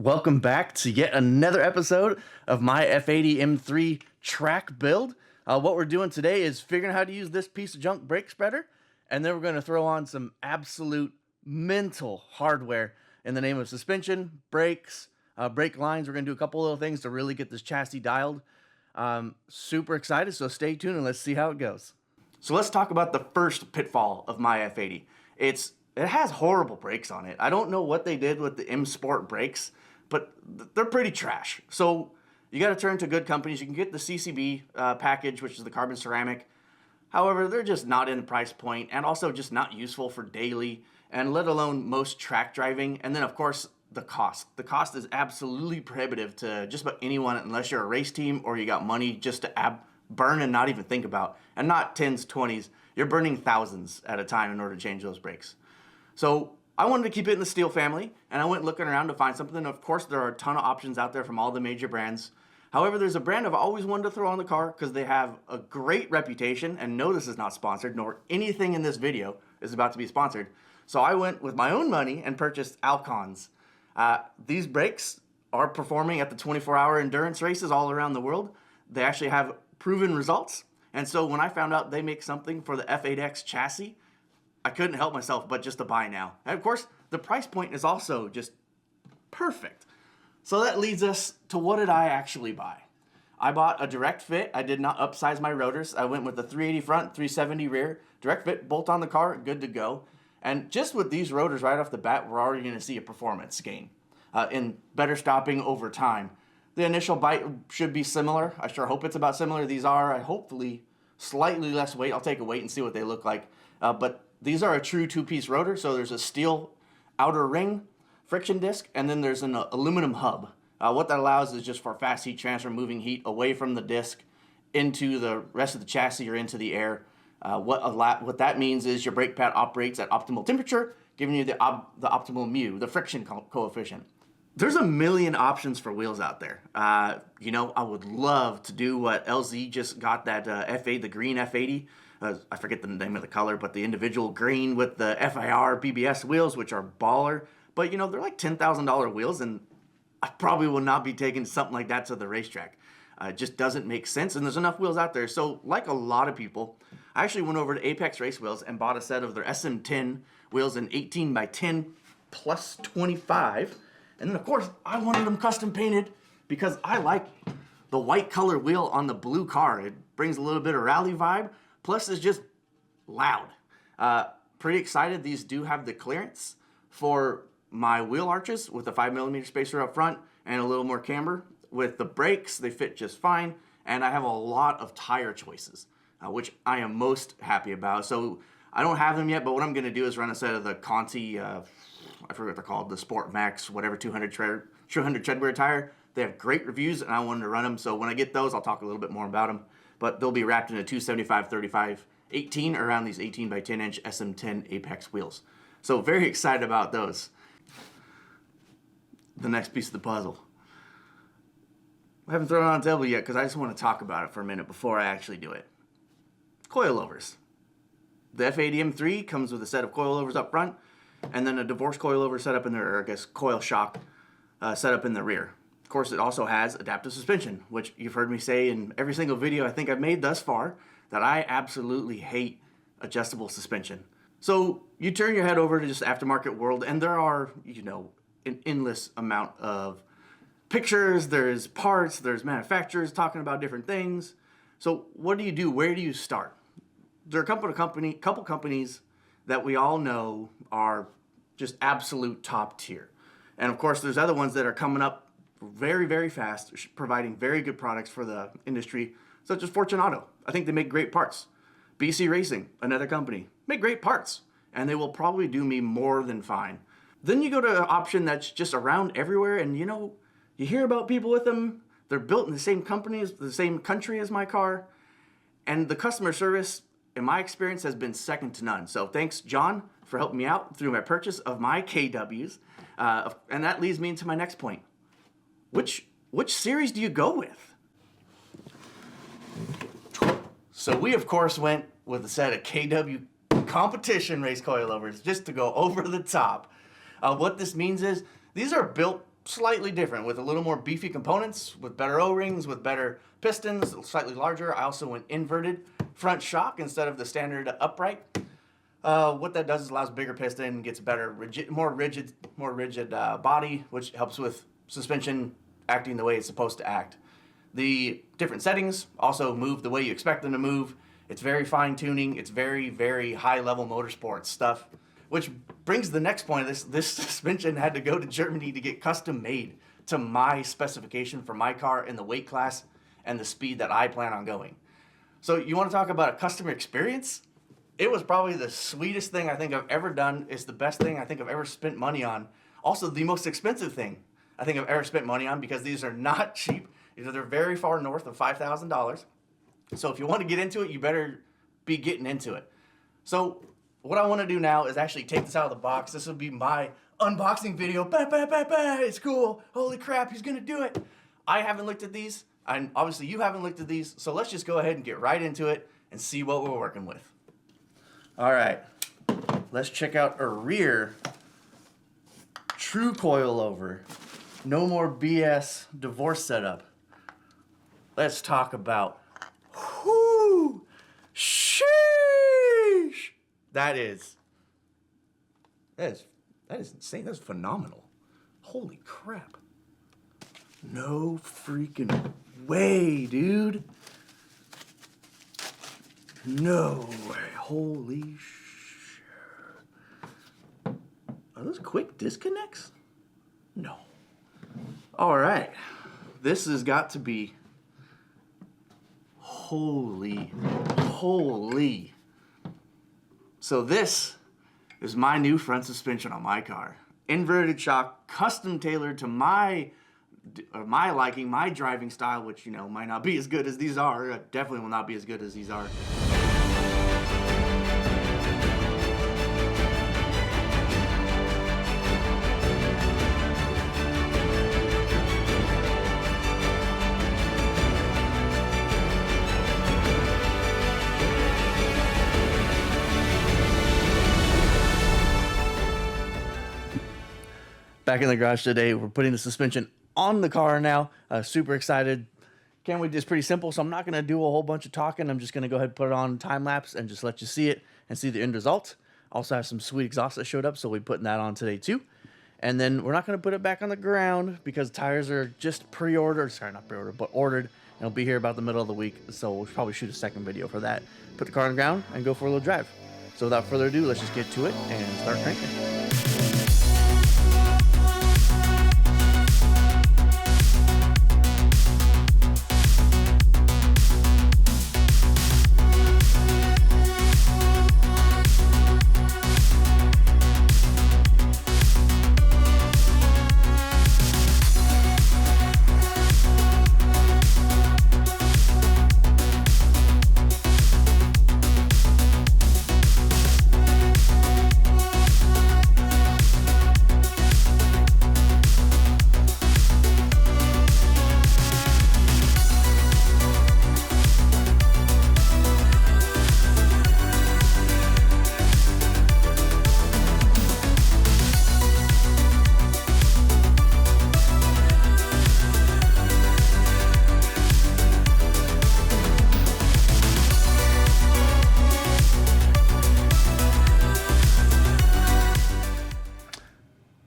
Welcome back to yet another episode of my F80 M3 track build. What we're doing today is figuring out how to use this piece of junk brake spreader, and then we're going to throw on some absolute mental hardware in the name of suspension, brakes, brake lines. We're going to do a couple little things to really get this chassis dialed. Super excited, so stay tuned and let's see how it goes. So let's talk about the first pitfall of my F80. It has horrible brakes on it. I don't know what they did with the M Sport brakes, but they're pretty trash. So you got to turn to good companies. You can get the CCB package, which is the carbon ceramic. However, they're just not in the price point and also just not useful for daily and let alone most track driving. And then of course, the cost. The cost is absolutely prohibitive to just about anyone unless you're a race team or you got money just to burn and not even think about. And not 10s, 20s. You're burning thousands at a time in order to change those brakes. So I wanted to keep it in the steel family, and I went looking around to find something. Of course, there are a ton of options out there from all the major brands. However, there's a brand I've always wanted to throw on the car because they have a great reputation, and no, this is not sponsored, nor anything in this video is about to be sponsored. So I went with my own money and purchased Alcon's. These brakes are performing at the 24-hour endurance races all around the world. They actually have proven results, and so when I found out they make something for the F8X chassis, I couldn't help myself but just to buy now. And of course, the price point is also just perfect. So that leads us to what did I actually buy? I bought a direct fit. I did not upsize my rotors. I went with the 380 front, 370 rear, direct fit, bolt on the car, good to go. And just with these rotors right off the bat, we're already going to see a performance gain in better stopping over time. The initial bite should be similar. I sure hope it's about similar. These are hopefully slightly less weight. I'll take a weight and see what they look like. But these are a true two-piece rotor, so there's a steel outer ring, friction disc, and then there's an aluminum hub. What that allows is just for fast heat transfer, moving heat away from the disc into the rest of the chassis or into the air. What that means is your brake pad operates at optimal temperature, giving you the optimal mu, the friction coefficient. There's a million options for wheels out there. I would love to do what LZ just got that F8, the green F80. I forget the name of the color, but the individual green with the FIR BBS wheels, which are baller. But, they're like $10,000 wheels, and I probably will not be taking something like that to the racetrack. It just doesn't make sense, and there's enough wheels out there. So, like a lot of people, I actually went over to Apex Race Wheels and bought a set of their SM10 wheels in 18x10 plus 25. And then, of course, I wanted them custom painted because I like the white color wheel on the blue car. It brings a little bit of rally vibe. Plus, it's just loud. Pretty excited. These do have the clearance for my wheel arches with a 5mm spacer up front and a little more camber. With the brakes, they fit just fine. And I have a lot of tire choices, which I am most happy about. So I don't have them yet, but what I'm going to do is run a set of the Conti, I forget what they're called, the Sport Max, whatever, 200 treadwear tire. They have great reviews, and I wanted to run them. So when I get those, I'll talk a little bit more about them. But they'll be wrapped in a 275/35/18 around these 18x10-inch SM10 Apex wheels. So very excited about those. The next piece of the puzzle. I haven't thrown it on the table yet because I just want to talk about it for a minute before I actually do it. Coilovers. The F80 M3 comes with a set of coilovers up front and then a divorce coilover set up in there, or I guess coil shock set up in the rear. Of course, it also has adaptive suspension, which you've heard me say in every single video I think I've made thus far, that I absolutely hate adjustable suspension. So you turn your head over to just aftermarket world, and there are, an endless amount of pictures, there's parts, there's manufacturers talking about different things. So what do you do? Where do you start? There are a couple companies that we all know are just absolute top tier. And of course, there's other ones that are coming up very, very fast, providing very good products for the industry, such as Fortunato. I think they make great parts. BC Racing, another company, make great parts, and they will probably do me more than fine. Then you go to an option that's just around everywhere, and you hear about people with them. They're built in the same the same country as my car, and the customer service, in my experience, has been second to none. So thanks, John, for helping me out through my purchase of my KWs. And that leads me into my next point. Which series do you go with? So we, of course, went with a set of KW Competition race coilovers just to go over the top. What this means is these are built slightly different with a little more beefy components, with better O-rings, with better pistons, slightly larger. I also went inverted front shock instead of the standard upright. What that does is allows bigger piston, gets better, more rigid body, which helps with suspension acting the way it's supposed to act. The different settings also move the way you expect them to move. It's very fine tuning. It's very, very high level motorsports stuff, which brings the next point. This suspension had to go to Germany to get custom made to my specification for my car in the weight class and the speed that I plan on going. So you want to talk about a customer experience? It was probably the sweetest thing I think I've ever done. It's the best thing I think I've ever spent money on. Also the most expensive thing I think I've ever spent money on, because these are not cheap. They're very far north of $5,000. So if you want to get into it, you better be getting into it. So what I want to do now is actually take this out of the box. This will be my unboxing video. Bah, bah, bah, bah. It's cool. Holy crap, he's going to do it. I haven't looked at these, and obviously you haven't looked at these. So let's just go ahead and get right into it and see what we're working with. All right, let's check out a rear true coilover. No more BS divorce setup. Let's talk about, whoo, sheesh. That is insane. That's phenomenal. Holy crap. No freaking way, dude. No way. Holy shit. Are those quick disconnects? No. All right. This has got to be holy. So this is my new front suspension on my car. Inverted shock, custom tailored to my liking, my driving style, which, you know, might not be as good as these are. Definitely will not be as good as these are. Back in the garage today, we're putting the suspension on the car now. Super excited. Can't wait. It's pretty simple, so I'm not going to do a whole bunch of talking. I'm just going to go ahead and put it on time lapse and just let you see it and see the end result. Also have some sweet exhaust that showed up, so we'll be putting that on today too. And then we're not going to put it back on the ground because tires are just pre-ordered. Sorry, not pre-ordered, but ordered. And it'll be here about the middle of the week, so we'll probably shoot a second video for that. Put the car on the ground and go for a little drive. So without further ado, let's just get to it and start cranking.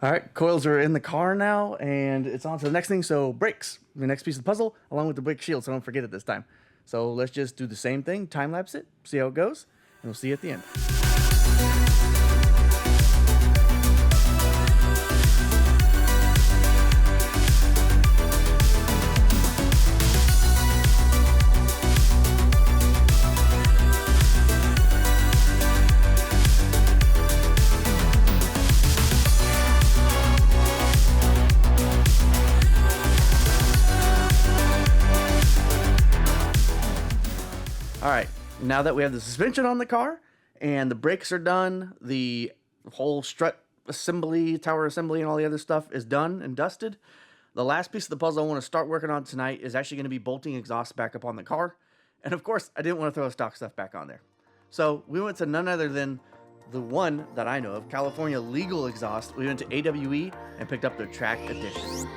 All right, coils are in the car now, and it's on to the next thing. So brakes, the next piece of the puzzle, along with the brake shield, so don't forget it this time. So let's just do the same thing, time lapse it, see how it goes, and we'll see you at the end. All right, now that we have the suspension on the car and the brakes are done, the whole strut assembly, tower assembly, and all the other stuff is done and dusted, the last piece of the puzzle I want to start working on tonight is actually going to be bolting exhaust back up on the car. And of course, I didn't want to throw stock stuff back on there. So we went to none other than the one that I know of, California legal exhaust. We went to AWE and picked up their track edition.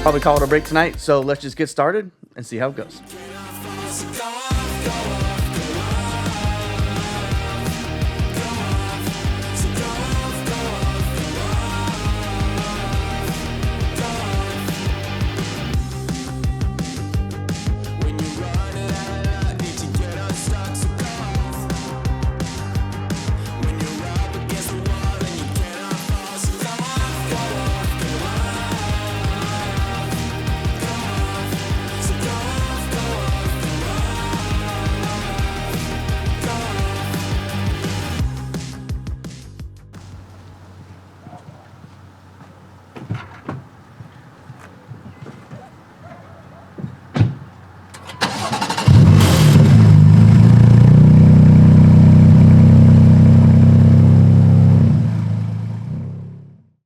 Probably call it a break tonight, so let's just get started and see how it goes.